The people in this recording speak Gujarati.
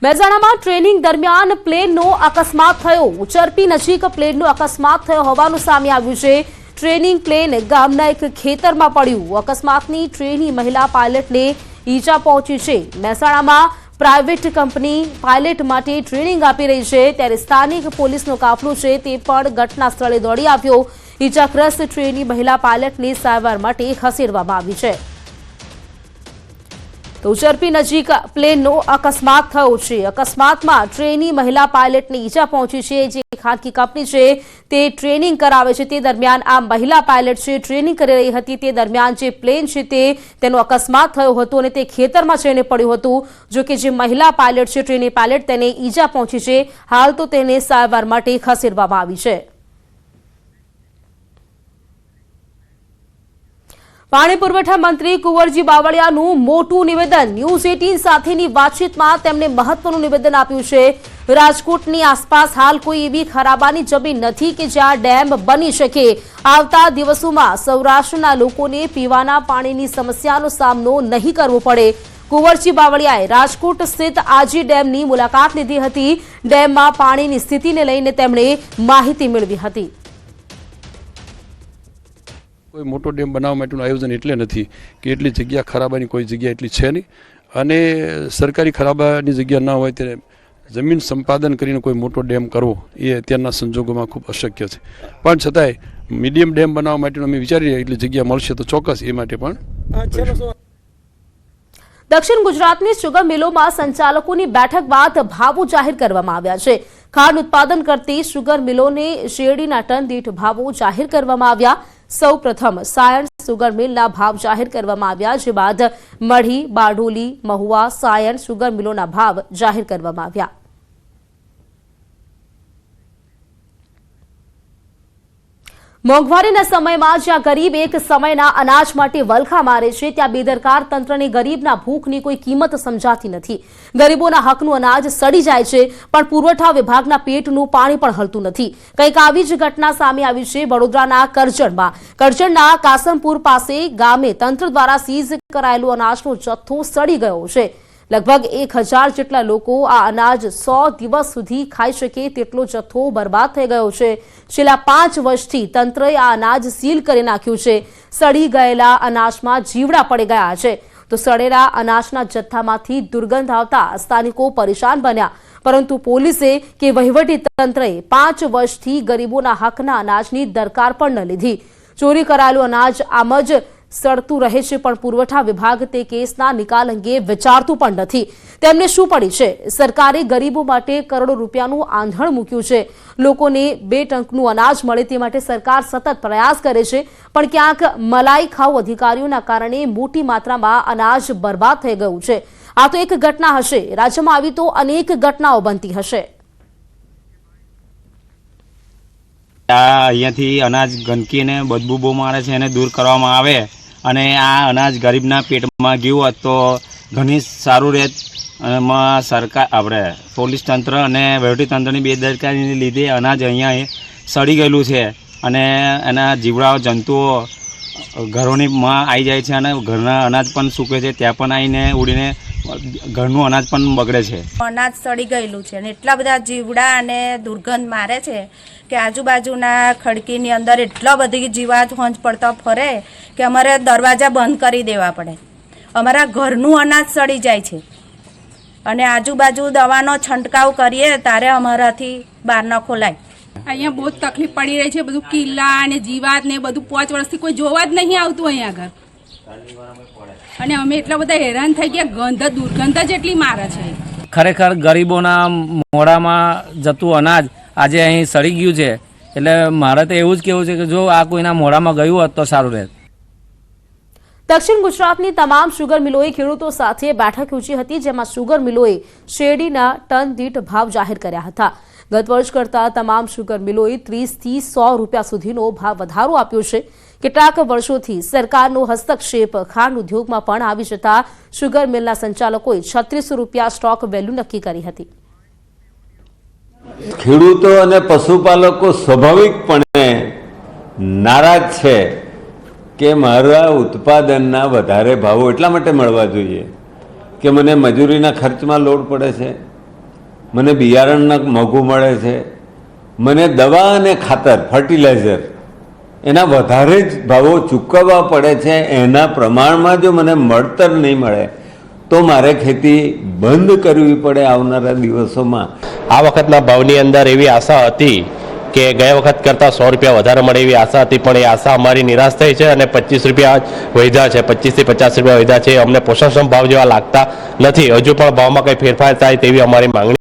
મહેસાણામાં ટ્રેનિંગ દરમિયાન પ્લેનનો અકસ્માત થયો। ઉચરપી નજીક પ્લેનનો અકસ્માત થયો હોવાનું સામે આવ્યું છે। ટ્રેનિંગ પ્લેન ગામના એક ખેતરમાં પડ્યું। અકસ્માતની ટ્રેની મહિલા પાયલટને ઈજા પહોંચી છે। મહેસાણામાં પ્રાઇવેટ કંપની પાયલટ માટે ટ્રેનિંગ આપી રહી છે, ત્યારે સ્થાનિક પોલીસનો કાફલો છે તે પણ ઘટના સ્થળે દોડી આવ્યો। ઈજાગ્રસ્ત ટ્રેની મહિલા પાયલટને સારવાર માટે ખસેડવામાં આવી છે। તો ઉચરપી નજીક પ્લેનનો અકસ્માત થયો છે। અકસ્માતમાં ટ્રેની મહિલા પાયલટને ઈજા પહોંચી છે। જે ખાનગી કંપની છે તે ટ્રેનિંગ કરાવે છે, તે દરમિયાન આ મહિલા પાયલટ છે ટ્રેનિંગ કરી રહી હતી। તે દરમિયાન જે પ્લેન છે તેનો અકસ્માત થયો હતો અને તે ખેતરમાં જઈને પડ્યું હતું। જો કે જે મહિલા પાયલટ છે ટ્રેની પાયલટ તેને ઈજા પહોંચી છે। હાલ તો તેને સારવાર માટે ખસેડવામાં આવી છે। પાણી પુરવઠા મંત્રી કુંવરજી બાવળિયાનું મોટું નિવેદન। ન્યૂઝ 18 સાથેની વાતચીતમાં તેમણે મહત્વનું નિવેદન આપ્યું છે। રાજકોટની આસપાસ હાલ કોઈ એવી ખરાબાની જમીન નથી કે જ્યાં ડેમ બની શકે। આવતા દિવસોમાં સૌરાષ્ટ્રના લોકોને પીવાના પાણીની સમસ્યાનો સામનો નહીં કરવો પડે। કુંવરજી બાવળિયાએ રાજકોટ સ્થિત આજી ડેમની મુલાકાત લીધી હતી। ડેમમાં પાણીની સ્થિતિને લઈને તેમણે માહિતી મેળવી હતી। કોઈ મોટો ડેમ બનાવવા માટેનું આયોજન એટલે નથી કે એટલી જગ્યા ખરાબાની કોઈ જગ્યા એટલી છે નહીં, અને સરકારી ખરાબાની જગ્યા ના હોય ત્યારે જમીન સંપાદન કરીને કોઈ મોટો ડેમ કરવો એ અત્યારના સંજોગોમાં ખૂબ અશક્ય છે। પણ છતાંય મીડિયમ ડેમ બનાવવા માટેનું અમે વિચારી રહ્યા એટલી જગ્યા મળશે તો ચોક્કસ એ માટે પણ। દક્ષિણ ગુજરાતની શુગર મિલોમાં સંચાલકોની બેઠક બાદ ભાવો જાહેર કરવામાં આવ્યા છે। ખાંડ ઉત્પાદન કરતી શુગર મિલોને શેરડીના ટન દીઠ ભાવો જાહેર કરવામાં આવ્યા। સૌ પ્રથમ સાયણ સુગર મિલના ભાવ જાહેર કરવામાં આવ્યા, જે બાદ મઢી, બારડોલી, મહુવા, સાયણ સુગર મિલોના ભાવ જાહેર કરવામાં આવ્યા। મોંઘવારીના સમયમાં જ્યાં ગરીબ એક સમયના અનાજ માટે વલખા મારે છે, ત્યાં બેદરકાર તંત્રને ગરીબના ભૂખની કોઈ કિંમત સમજાતી નથી। ગરીબોના હકનું અનાજ સડી જાય છે, પણ પુરવઠા વિભાગના પેટનું પાણી પણ હલતું નથી। કંઈક આવી જ ઘટના સામે આવી છે વડોદરાના કરજણમાં। કરજણના કાસમપુર પાસે ગામે તંત્ર દ્વારા સીઝ કરાયેલો અનાજનો જથ્થો સડી ગયો છે। લગભગ 1000 જેટલા લોકો આ અનાજ 100 દિવસ સુધી ખાઈ શકે તેટલો જથ્થો બરબાદ થઈ ગયો છે। છેલ્લા 5 વર્ષથી તંત્રએ આ અનાજ સીલ કરી નાખ્યું છે। સડી ગયેલા અનાજમાં જીવડા પડી ગયા છે, તો સડેલા અનાજના જથ્થામાંથી દુર્ગંધ આવતા સ્થાનિકો પરેશાન બન્યા, પરંતુ પોલીસે કે વહીવટી તંત્રએ 5 વર્ષથી ગરીબોના હકના અનાજની દરકાર પણ ન લીધી। ચોરી કરાયેલું અનાજ આમ જ સડતું રહે છે, પણ પુરવઠા વિભાગ તે કેસના નિકાલ અંગે વિચારતું પણ નથી। તેમને શું પડી છે? સરકારે ગરીબો માટે કરોડો રૂપિયાનું આંધણ મૂક્યું છે। લોકોને 2 ટંકનું અનાજ મળે તે માટે સરકાર સતત પ્રયાસ કરે છે, પણ ક્યાંક મલાઈ ખાઉ અધિકારીઓના કારણે મોટી માત્રામાં અનાજ બરબાદ થઈ ગયું છે। આ તો એક ઘટના હશે, રાજ્યમાં આવી તો અનેક ઘટનાઓ બનતી હશે। અહીંયાથી અનાજ ગંદકીને બદબૂ બહુ મારે છે, એને દૂર કરવામાં આવે અને આ અનાજ ગરીબના પેટમાં ગયું હોત તો ઘણી સારું રહેત। એમાં સરકાર આપણે પોલીસ તંત્ર અને વહીવટી તંત્રની બેદરકારીને લીધે અનાજ અહીંયા સડી ગયેલું છે, અને એના જીવડાઓ જંતુઓ ઘરોની માં આવી જાય છે, અને ઘરના અનાજ પણ સૂકે છે, ત્યાં પણ આવીને ઉડીને ઘરનું અનાજ પણ બગડે છે। અનાજ સડી ગયેલું છે અને એટલા બધા જીવડા અને દુર્ગંધ મારે છે કે આજુબાજુના ખડકીની અંદર એટલા બધી જીવાત હોંચ પડતા ફરે કે અમારે દરવાજા બંધ કરી દેવા પડે। અમારા ઘરનું અનાજ સડી જાય છે અને આજુબાજુ દવાનો છંટકાવ કરીએ ત્યારે અમારાથી બહાર ન ખોલાય। અહીંયા બહુ તકલીફ પડી રહી છે। બધું કિલ્લા અને જીવાત ને બધું 5 વર્ષથી કોઈ જોવા જ નહીં આવતું અહીંયા આગળ, અને અમે એટલા બધા હેરાન થઈ ગયા। ગંધ દુર્ગંધ જ એટલી મારે છે। ખરેખર ગરીબોના મોઢામાં જતું અનાજ આજે અહીં સડી ગયું છે, એટલે મારે તો એવું જ કહેવું છે કે જો આ કોઈના મોઢામાં ગયું હોત તો સારું રહેત। દક્ષિણ ગુજરાતની તમામ શુગર મિલોએ ખેડૂતો સાથે બેઠક યોજી હતી, જેમાં શુગર મિલોએ શેરડીના ટન દીઠ ભાવ જાહેર કર્યા હતા। ગત વર્ષ કરતા તમામ શુગર મિલોએ 30 થી 100 રૂપિયા સુધીનો ભાવ વધારો આપ્યો છે। કેટલાક વર્ષોથી સરકારનો હસ્તક્ષેપ ખાંડ ઉદ્યોગમાં પણ આવી જતા શુગર મિલના સંચાલકોએ 3600 રૂપિયા સ્ટોક વેલ્યુ નક્કી કરી હતી। ખેડૂતો અને પશુપાલકો સ્વાભાવિકપણે નારાજ છે કે મારા ઉત્પાદનના વધારે ભાવો એટલા માટે મળવા જોઈએ કે મને મજૂરીના ખર્ચમાં લોડ પડે છે, મને બિયારણના મોંઘું મળે છે, મને દવા અને ખાતર ફર્ટિલાઇઝર એના વધારે જ ભાવો ચૂકવવા પડે છે. એના પ્રમાણમાં જો મને મળતર નહીં મળે તો મારે ખેતી બંધ કરવી પડે આવનારા દિવસોમાં. આ વખતના ભાવની અંદર એવી આશા હતી કે ગયા વખત કરતાં 100 રૂપિયા વધારે મળે એવી આશા હતી, પણ એ આશા અમારી નિરાશ થઈ છે અને 25 રૂપિયા વધ્યા છે, 25 થી 50 રૂપિયા વધ્યા છે. અમને પોષણક્ષમ ભાવ જેવા લાગતા નથી. હજુ પણ ભાવમાં કંઈ ફેરફાર થાય તેવી અમારી માંગણી